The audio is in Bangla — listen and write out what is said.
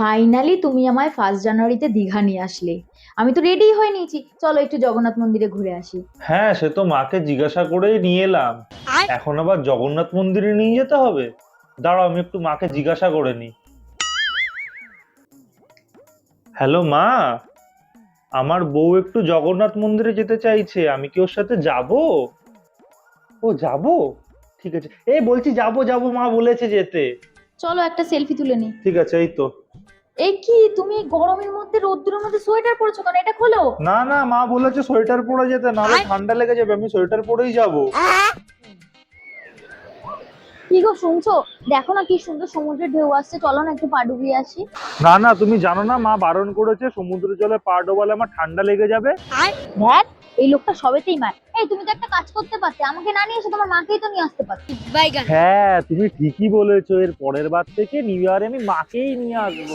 ফাইনালি তুমি আমায় 1 জানুয়ারিতে দীঘা নিয়ে আসলে। আমি তো রেডি হয়ে নিয়েছি, চলো একটু জগন্নাথ মন্দিরে ঘুরে আসি। হ্যাঁ, সে তো মাকে জিজ্ঞাসা করেই নিয়ে এলাম। এখন আবার জগন্নাথ মন্দিরে নিয়ে যেতে হবে? দাঁড়াও, আমি একটু মাকে জিজ্ঞাসা করে নিই। হ্যালো মা, আমার বউ একটু জগন্নাথ মন্দিরে যেতে চাইছে, আমি কি ওর সাথে যাব? ও, যাব? ঠিক আছে, এই বলছি যাব যাব, মা বলেছে যেতে। চলো একটা সেলফি তুলে নি। ঠিক আছে, এই তো। এই কি, তুমি এই গরমের মধ্যে রোদ্দুরের মধ্যে সোয়েটার পরেছো কেন? এটা খোলো। না না, মা বলেছে সোয়েটার পরে যেতে, নাহলে ঠান্ডা লেগে যাবে, আমি সোয়েটার পরেই যাব। কি গো শুনছো? দেখো না কি সুন্দর সমুদ্রের ঢেউ আসছে, চলো না একটু পা ডুবিয়ে আসি। না না, তুমি জানো না মা বারণ করেছে, সমুদ্র জলে পা ডোবালে আমার ঠান্ডা লেগে যাবে। দেখ, এই লোকটা সবেতেই মার। এই তুমি তো একটা কাজ করতে পারতে, আমাকে না নিয়ে এসে তোমার মাকেই তো নিয়ে আসতে পারতে। হ্যাঁ, তুমি ঠিকই বলেছো, এর পরের বার থেকে নিউ ইয়ারে আমি মাকেই নিয়ে আসবো।